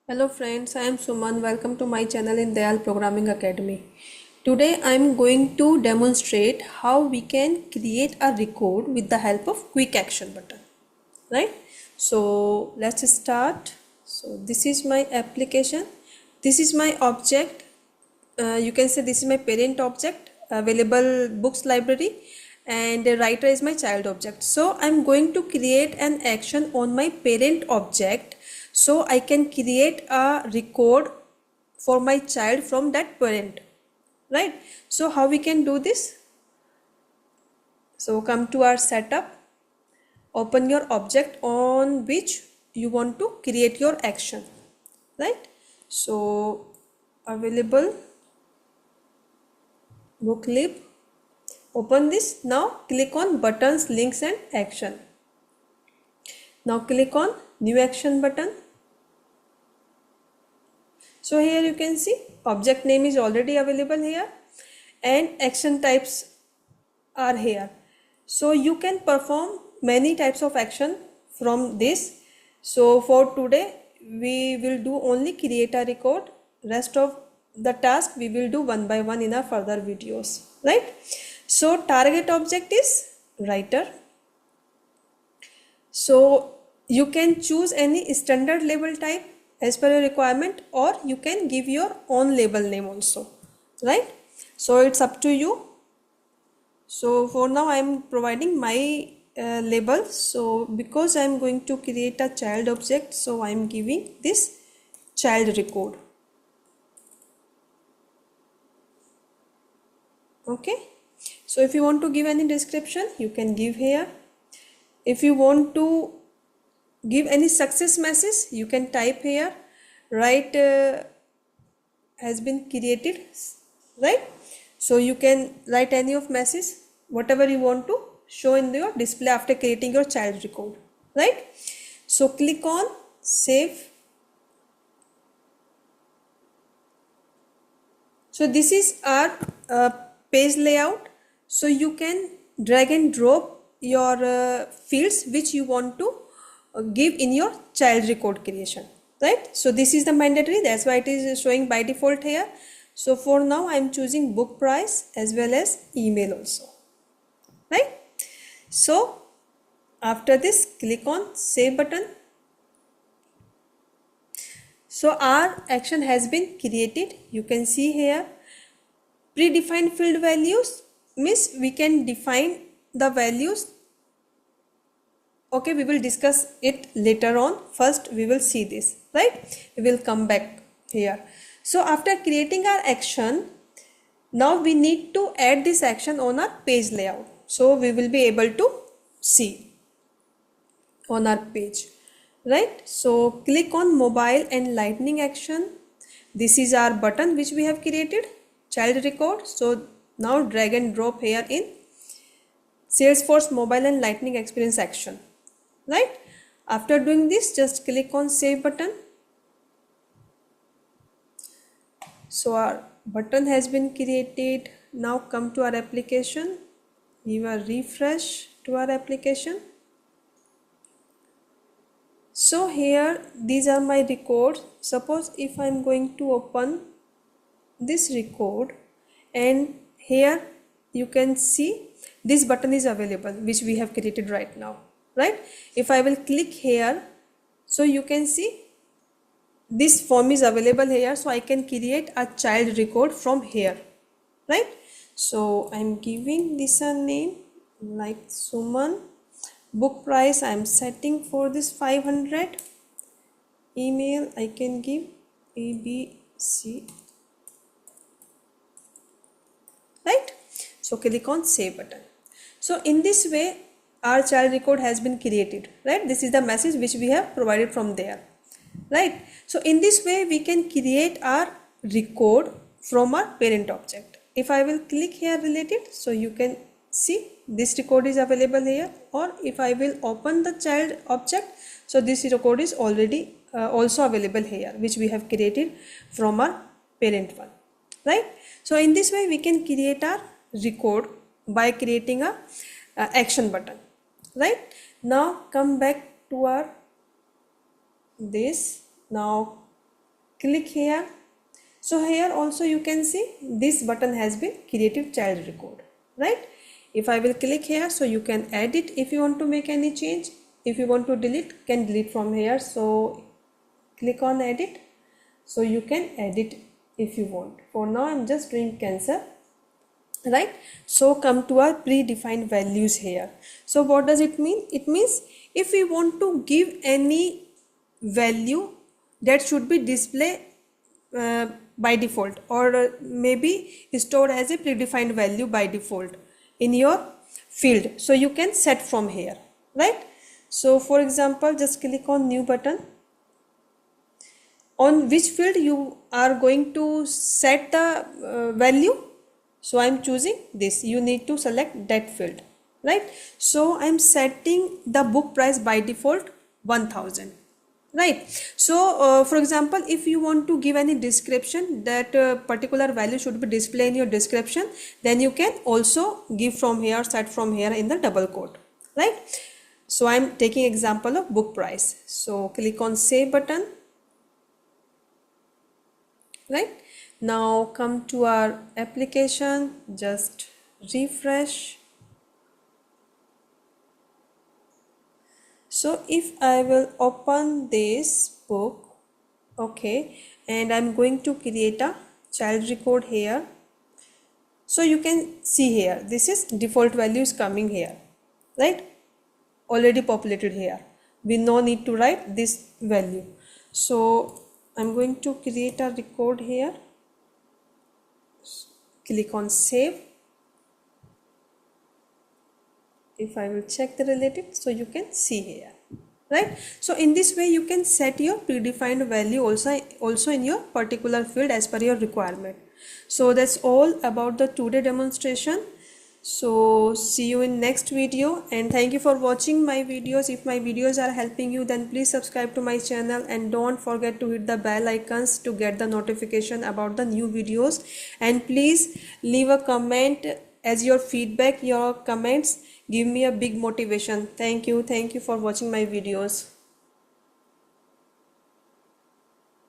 Hello friends, I am Suman. Welcome to my channel in Dayal Programming Academy. Today I am going to demonstrate how we can create a record with the help of quick action button. Right? So let's start. So this is my application. This is my object. You can say this is my parent object, available books library, and the writer is my child object. So I'm going to create an action on my parent object so I can create a record for my child from that parent, right? So how we can do this? So come to our setup, open your object on which you want to create your action, right? So available book lib, open this. Now click on buttons, links and action. Now click on new action button. So here you can see object name is already available here and action types are here. So you can perform many types of action from this. So for today we will do only create a record. Rest of the task we will do one by one in our further videos, right? So target object is writer. So you can choose any standard label type as per your requirement, or you can give your own label name also, right? So it's up to you. So for now I am providing my label. So because I am going to create a child object, so I am giving this child record. Okay, so if you want to give any description you can give here. If you want to give any success message you can type here, write has been created, right? So you can write any of message whatever you want to show in your display after creating your child record, right? So click on save. So this is our page layout. So you can drag and drop your fields which you want to give in your child record creation, right? So this is the mandatory, that's why it is showing by default here. So for now I am choosing book price as well as email also, right? So after this click on save button. So our action has been created. You can see here predefined field values means we can define the values. Okay, we will discuss it later on. First we will see this, right? We will come back here. So after creating our action, now we need to add this action on our page layout. So we will be able to see on our page, right? So click on mobile and lightning action. This is our button which we have created, child record. So now drag and drop here in Salesforce mobile and lightning experience action, right? After doing this just click on save button. So our button has been created. Now come to our application, give a refresh to our application. So here these are my records. Suppose if I am going to open this record, and here you can see this button is available which we have created right now, right? If I will click here, so you can see this form is available here, so I can create a child record from here, right? So I'm giving this a name like Suman. Book price I am setting for this 500. Email I can give ABC, right? So click on save button. So in this way our child record has been created, right? This is the message which we have provided from there, right? So in this way we can create our record from our parent object. If I will click here related, so you can see this record is available here, or if I will open the child object, so this record is already also available here which we have created from our parent one, right? So in this way we can create our record by creating a action button, right? Now come back to our this. Now click here. So here also you can see this button has been created child record, right? If I will click here, so you can edit if you want to make any change. If you want to delete, can delete from here. So click on edit, so you can edit if you want. For now I'm just doing cancel, right? So come to our predefined values here. So what does it mean? It means if we want to give any value that should be displayed by default, or maybe stored as a predefined value by default in your field, so you can set from here, right? So for example, just click on new button. On which field you are going to set the value? So I am choosing this. You need to select that field, right? So I am setting the book price by default 1000, right? So for example, if you want to give any description that particular value should be displayed in your description, then you can also give from here, set from here in the double quote, right? So I am taking example of book price. So click on save button, right? Now come to our application, just refresh. So if I will open this book, okay, and I'm going to create a child record here. So you can see here, this is default value is coming here, right? Already populated here. We no need to write this value. So I'm going to create a record here. Click on save. If I will check the related, so you can see here, right? So in this way you can set your predefined value also in your particular field as per your requirement. So that's all about the today demonstration. So see you in next video, and thank you for watching my videos. If my videos are helping you, then please subscribe to my channel and don't forget to hit the bell icons to get the notification about the new videos. And please leave a comment, as your feedback, your comments give me a big motivation. Thank you for watching my videos.